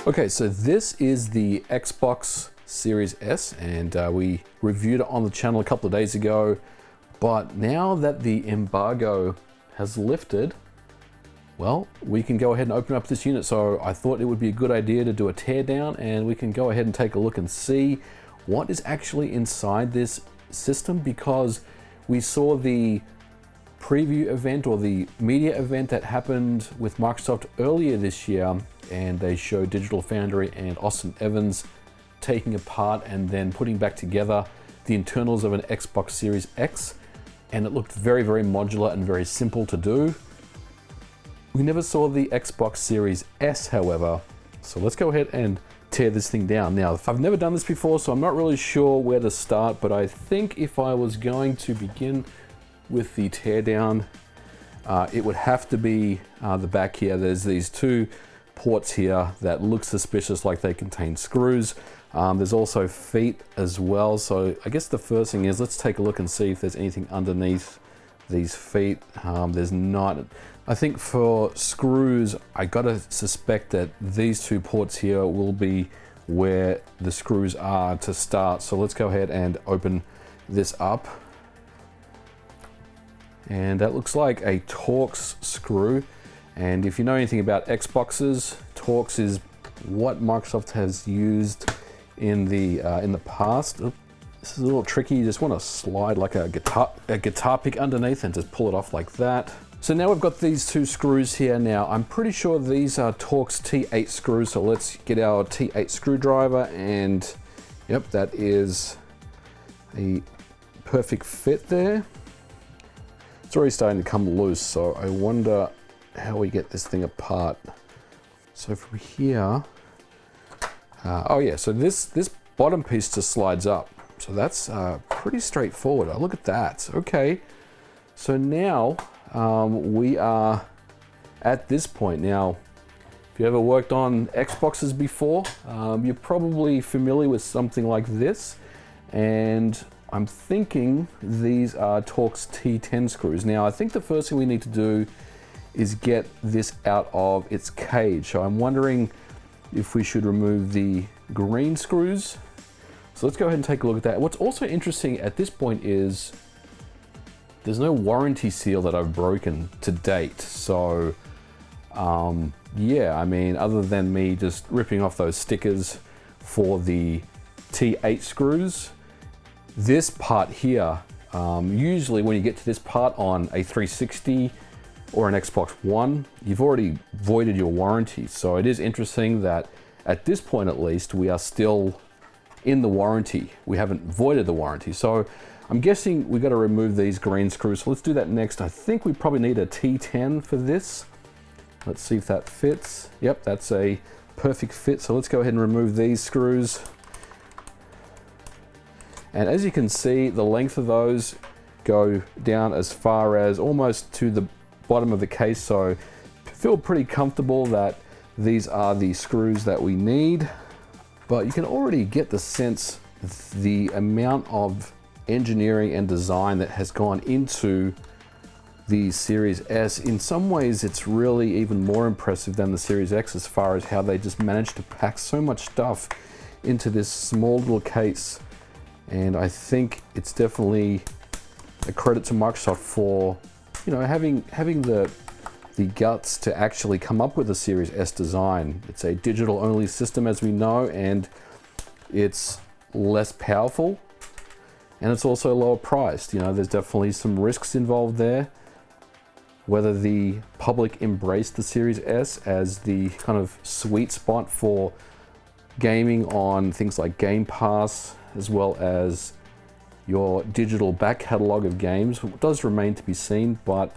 Okay, so this is the Xbox Series S, and we reviewed it on the channel a couple of days ago. But now that the embargo has lifted, well, we can go ahead and open up this unit. So I thought it would be a good idea to do a teardown, and we can go ahead and take a look and see what is actually inside this system, because we saw the preview event or the media event that happened with Microsoft earlier this year, and they showed Digital Foundry and Austin Evans taking apart and then putting back together the internals of an Xbox Series X, and it looked very, very modular and very simple to do. We never saw the Xbox Series S, however, so let's go ahead and tear this thing down. Now, I've never done this before, so I'm not really sure where to start, but I think if I was going to begin with the teardown, it would have to be the back here. There's these two ports here that look suspicious, like they contain screws. There's also feet as well, so I guess the first thing is let's take a look and see if there's anything underneath these feet. There's not. I think for screws, I gotta suspect that these two ports here will be where the screws are to start. So let's go ahead and open this up. And that looks like a Torx screw. And if you know anything about Xboxes, Torx is what Microsoft has used in the past. Oop, this is a little tricky. You just want to slide like a guitar pick underneath and just pull it off like that. So now we've got these two screws here. Now I'm pretty sure these are Torx T8 screws. So let's get our T8 screwdriver, and yep, that is a perfect fit there. It's already starting to come loose, so I wonder how we get this thing apart. So from here, oh yeah, so this bottom piece just slides up. So that's pretty straightforward. Oh, look at that. Okay, so now we are at this point. Now, if you ever worked on Xboxes before, you're probably familiar with something like this, and I'm thinking these are Torx T10 screws. Now, I think the first thing we need to do is get this out of its cage. So I'm wondering if we should remove the green screws. So let's go ahead and take a look at that. What's also interesting at this point is there's no warranty seal that I've broken to date. So yeah, I mean, other than me just ripping off those stickers for the T8 screws, this part here, usually when you get to this part on a 360 or an Xbox One, you've already voided your warranty. So it is interesting that at this point, at least, we are still in the warranty. We haven't voided the warranty. So I'm guessing we got to remove these green screws. So let's do that next. I think we probably need a T10 for this. Let's see if that fits. Yep, that's a perfect fit. So let's go ahead and remove these screws. And as you can see, the length of those go down as far as almost to the bottom of the case. So I feel pretty comfortable that these are the screws that we need. But you can already get the sense the amount of engineering and design that has gone into the Series S. In some ways, it's really even more impressive than the Series X as far as how they just managed to pack so much stuff into this small little case. And I think it's definitely a credit to Microsoft for, you know, having the guts to actually come up with a Series S design. It's a digital only system, as we know, and it's less powerful, and it's also lower priced. You know, there's definitely some risks involved there. Whether the public embraced the Series S as the kind of sweet spot for gaming on things like Game Pass, as well as your digital back catalog of games, does remain to be seen. But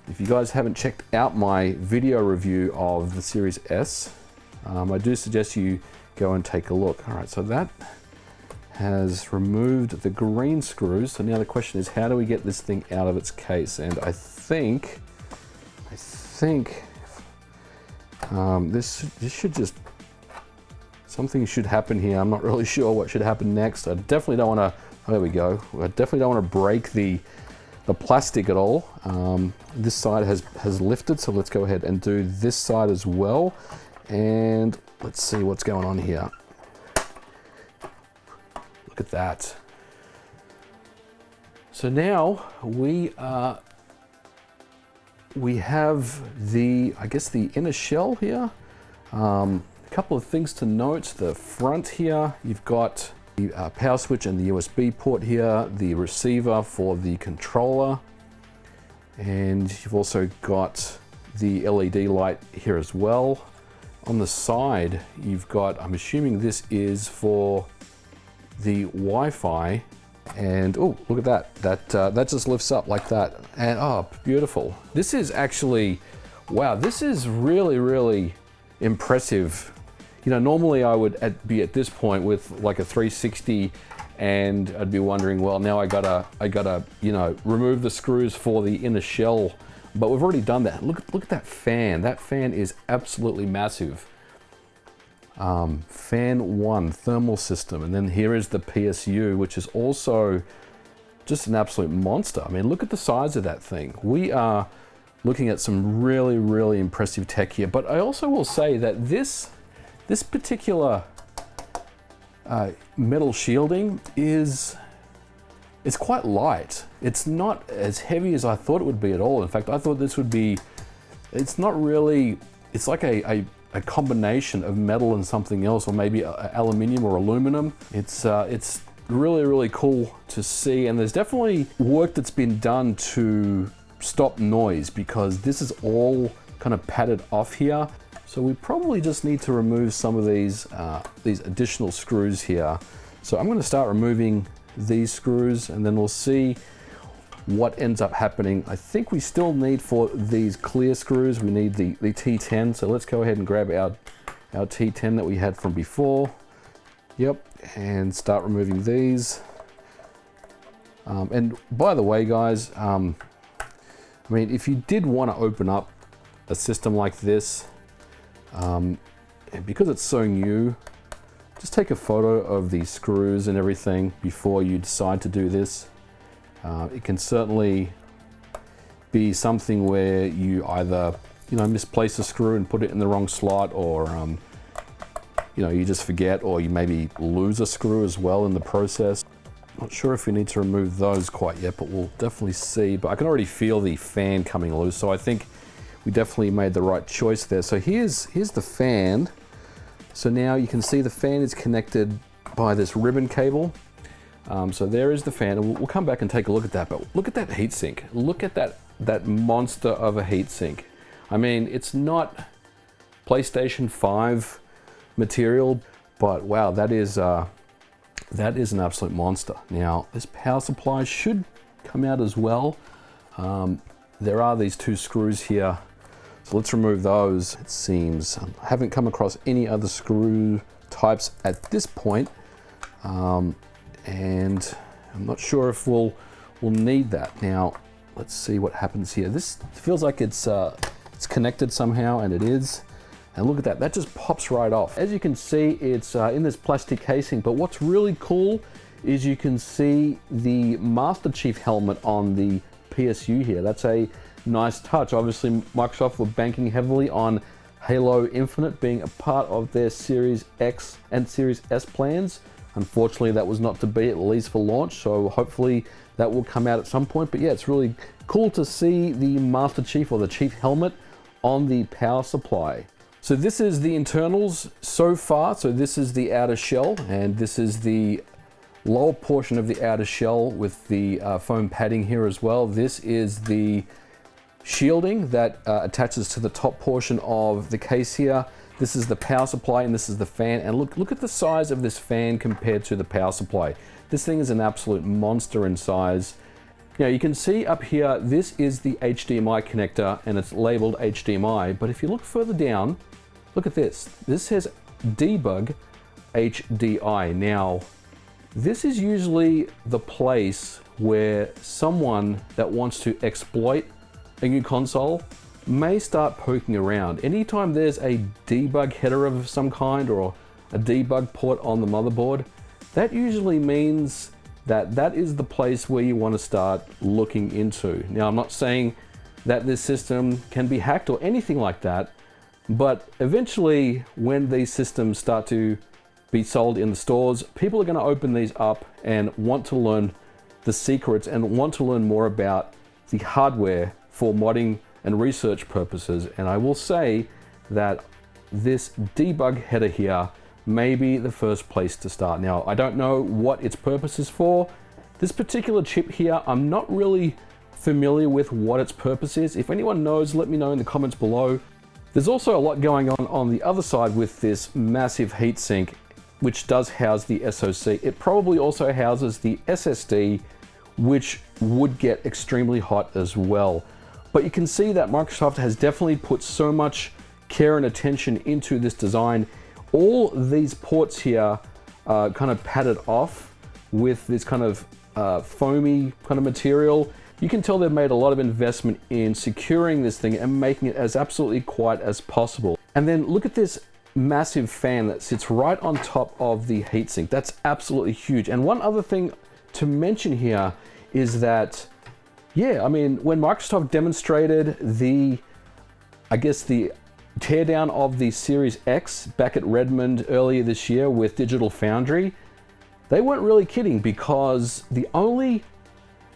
if you guys haven't checked out my video review of the Series S, I do suggest you go and take a look. All right, so that has removed the green screws. So now the question is, how do we get this thing out of its case? And I think this should just, something should happen here. I'm not really sure what should happen next. I definitely don't want to, oh, there we go. I definitely don't want to break the plastic at all. This side has lifted, so let's go ahead and do this side as well. and let's see what's going on here. Look at that. So now we have the, I guess, the inner shell here. A couple of things to note. The front here, you've got the power switch and the USB port here, the receiver for the controller, and you've also got the LED light here as well. On the side, you've got, I'm assuming this is for the Wi-Fi, and oh, look at that. That just lifts up like that, and oh, beautiful. This is actually, wow, this is really, really impressive. You know, normally I would be at this point with like a 360 and I'd be wondering, well, now I gotta, you know, remove the screws for the inner shell, but we've already done that. Look at that fan. That fan is absolutely massive. Fan 1 thermal system, and then here is the PSU, which is also just an absolute monster. I mean, look at the size of that thing. We are looking at some really, really impressive tech here, but I also will say that this particular metal shielding is quite light. It's not as heavy as I thought it would be at all. In fact, I thought this would be, it's not really, it's like a combination of metal and something else, or maybe aluminium or aluminum. It's really, really cool to see, and there's definitely work that's been done to stop noise, because this is all kind of padded off here. So we probably just need to remove some of these additional screws here. So I'm going to start removing these screws, and then we'll see what ends up happening. I think we still need, for these clear screws, we need the T10. So let's go ahead and grab our T10 that we had from before. Yep, and start removing these. And by the way, guys, I mean, if you did want to open up a system like this, and because it's so new, just take a photo of the screws and everything before you decide to do this. It can certainly be something where you either, you know, misplace a screw and put it in the wrong slot, or you know, you just forget, or you maybe lose a screw as well in the process. Not sure if we need to remove those quite yet, but we'll definitely see. But I can already feel the fan coming loose, so I think we definitely made the right choice there. So here's the fan. So now you can see the fan is connected by this ribbon cable. So there is the fan, and we'll come back and take a look at that. But look at that heatsink. Look at that monster of a heatsink. I mean, it's not PlayStation 5 material, but wow, that is an absolute monster. Now, this power supply should come out as well. There are these two screws here, so let's remove those. It seems I haven't come across any other screw types at this point, and I'm not sure if we'll need that. Now, let's see what happens here. This feels like it's connected somehow, and it is. And look at that, that just pops right off. As you can see, it's in this plastic casing, but what's really cool is you can see the Master Chief helmet on the PSU here. That's a nice touch. Obviously, Microsoft were banking heavily on Halo Infinite being a part of their Series X and Series S plans. Unfortunately, that was not to be, at least for launch, so hopefully that will come out at some point. But yeah, it's really cool to see the Master Chief, or the Chief helmet, on the power supply. So this is the internals so far. So this is the outer shell, and this is the lower portion of the outer shell with the foam padding here as well. This is the shielding that attaches to the top portion of the case here. This is the power supply, and this is the fan. And look at the size of this fan compared to the power supply. This thing is an absolute monster in size. Now you can see up here, this is the HDMI connector, and it's labeled HDMI. But if you look further down, look at this. This says debug HDI. Now, this is usually the place where someone that wants to exploit a new console may start poking around. Anytime there's a debug header of some kind, or a debug port on the motherboard, that usually means that that is the place where you want to start looking into. Now, I'm not saying that this system can be hacked or anything like that, But eventually, when these systems start to be sold in the stores, people are going to open these up and want to learn the secrets and want to learn more about the hardware for modding and research purposes. And I will say that this debug header here may be the first place to start. Now, I don't know what its purpose is for. This particular chip here, I'm not really familiar with what its purpose is. If anyone knows, let me know in the comments below. There's also a lot going on the other side with this massive heatsink, which does house the SoC. It probably also houses the SSD, which would get extremely hot as well. But you can see that Microsoft has definitely put so much care and attention into this design. All these ports here are kind of padded off with this kind of foamy kind of material. You can tell they've made a lot of investment in securing this thing and making it as absolutely quiet as possible. And then look at this massive fan that sits right on top of the heatsink. That's absolutely huge. And one other thing to mention here is that, yeah, I mean, when Microsoft demonstrated the teardown of the Series X back at Redmond earlier this year with Digital Foundry, they weren't really kidding, because the only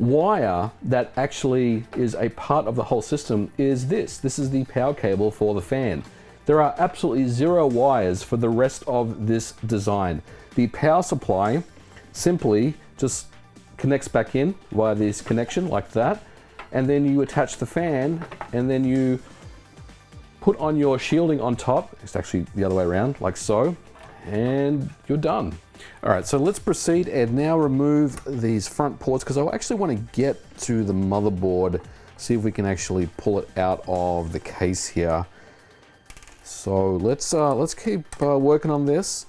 wire that actually is a part of the whole system is this. This is the power cable for the fan. There are absolutely zero wires for the rest of this design. The power supply simply just connects back in via this connection like that, and then you attach the fan, and then you put on your shielding on top. It's actually the other way around, like so, and you're done. All right, so let's proceed and now remove these front ports, because I actually want to get to the motherboard, see if we can actually pull it out of the case here. So let's keep working on this.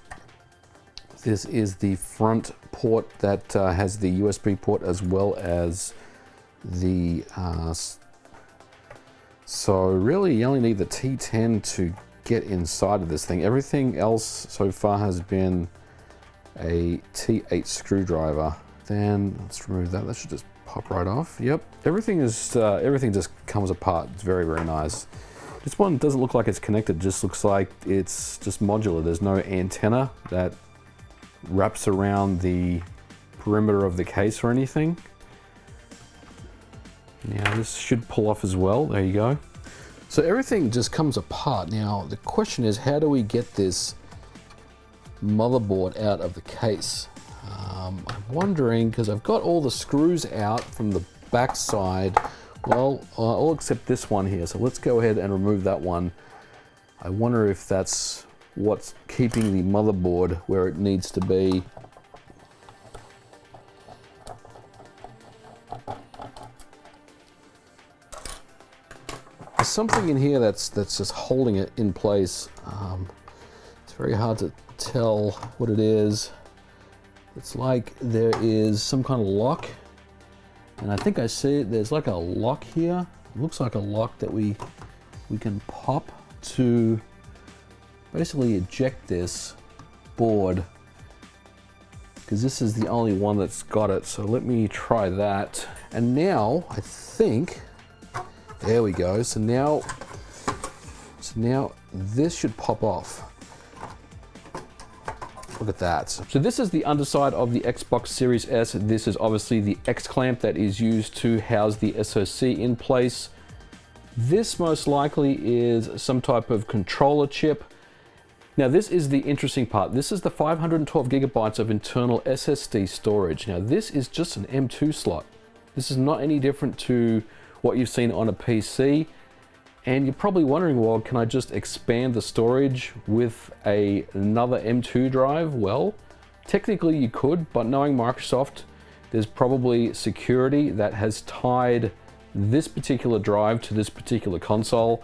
This is the front port that has the USB port as well as the so really you only need the T10 to get inside of this thing. Everything else so far has been a T8 screwdriver. Then let's remove that. That should just pop right off. Yep, everything just comes apart. It's very, very nice. This one doesn't look like it's connected. It just looks like it's just modular. There's no antenna that wraps around the perimeter of the case or anything. Now this should pull off as well. There you go. So everything just comes apart. Now the question is, how do we get this motherboard out of the case? I'm wondering, because I've got all the screws out from the back side. Well, all except this one here. So let's go ahead and remove that one. I wonder if that's what's keeping the motherboard where it needs to be. There's something in here that's just holding it in place. It's very hard to tell what it is. It's like there is some kind of lock, and I think I see it. There's like a lock here. It looks like a lock that we can pop to basically eject this board, because this is the only one that's got it. So let me try that. And now I think, there we go. So now this should pop off. Look at that. So this is the underside of the Xbox Series S. This is obviously the X clamp that is used to house the SoC in place. This most likely is some type of controller chip. Now this is the interesting part. This is the 512 gigabytes of internal SSD storage. Now this is just an M2 slot. This is not any different to what you've seen on a PC. And you're probably wondering, well, can I just expand the storage with another M2 drive? Well, technically you could, but knowing Microsoft, there's probably security that has tied this particular drive to this particular console.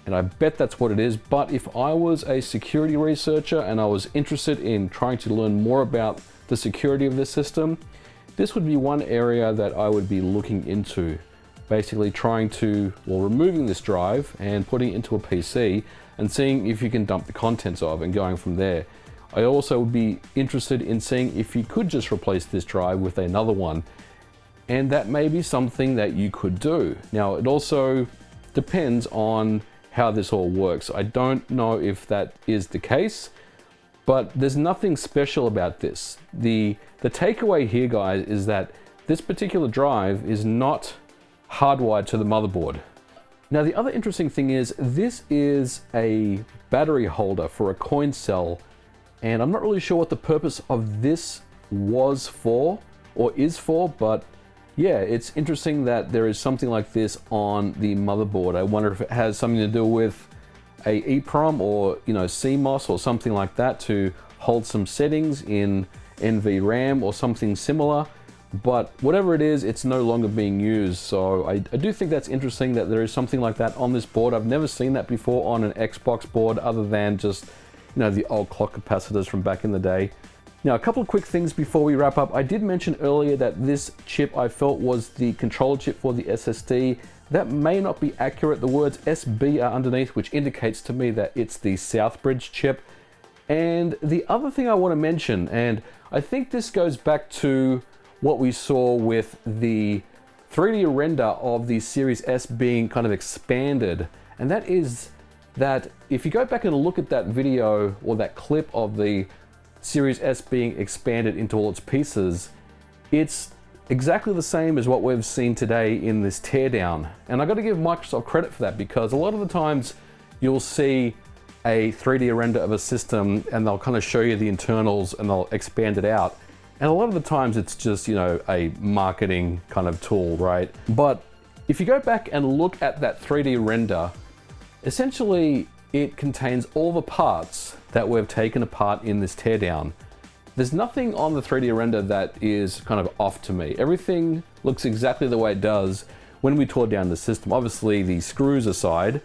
And I bet that's what it is. But if I was a security researcher and I was interested in trying to learn more about the security of this system, this would be one area that I would be looking into. Basically trying to, well, removing this drive and putting it into a PC and seeing if you can dump the contents of and going from there. I also would be interested in seeing if you could just replace this drive with another one, and that may be something that you could do. Now it also depends on how this all works. I don't know if that is the case, but there's nothing special about this. The takeaway here, guys, is that this particular drive is not hardwired to the motherboard. Now, the other interesting thing is this is a battery holder for a coin cell, and I'm not really sure what the purpose of this was for or is for, but yeah, it's interesting that there is something like this on the motherboard. I wonder if it has something to do with a EEPROM or, you know, CMOS or something like that to hold some settings in NVRAM or something similar. But whatever it is, it's no longer being used. So I do think that's interesting that there is something like that on this board. I've never seen that before on an Xbox board other than just, you know, the old clock capacitors from back in the day. Now, a couple of quick things before we wrap up. I did mention earlier that this chip I felt was the controller chip for the SSD. That may not be accurate. The words SB are underneath, which indicates to me that it's the Southbridge chip. And the other thing I want to mention, and I think this goes back to what we saw with the 3D render of the Series S being kind of expanded, and that is that if you go back and look at that video or that clip of the Series S being expanded into all its pieces, it's exactly the same as what we've seen today in this teardown. And I got to give Microsoft credit for that, because a lot of the times you'll see a 3D render of a system and they'll kind of show you the internals and they'll expand it out. And a lot of the times it's just, you know, a marketing kind of tool, right? But if you go back and look at that 3D render, essentially it contains all the parts that we've taken apart in this teardown. There's nothing on the 3D render that is kind of off to me. Everything looks exactly the way it does when we tore down the system. Obviously, the screws aside,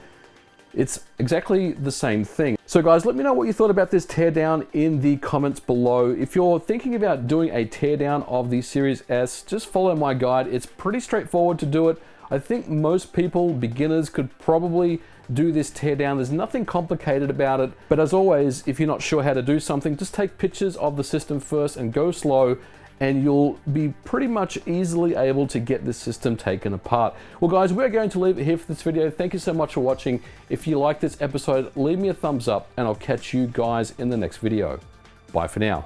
it's exactly the same thing. So guys, let me know what you thought about this teardown in the comments below. If you're thinking about doing a teardown of the Series S, just follow my guide. It's pretty straightforward to do it. I think most people, beginners, could probably do this teardown. There's nothing complicated about it. But as always, if you're not sure how to do something, just take pictures of the system first and go slow, and you'll be pretty much easily able to get this system taken apart. Well guys, we're going to leave it here for this video. Thank you so much for watching. If you like this episode, leave me a thumbs up, and I'll catch you guys in the next video. Bye for now.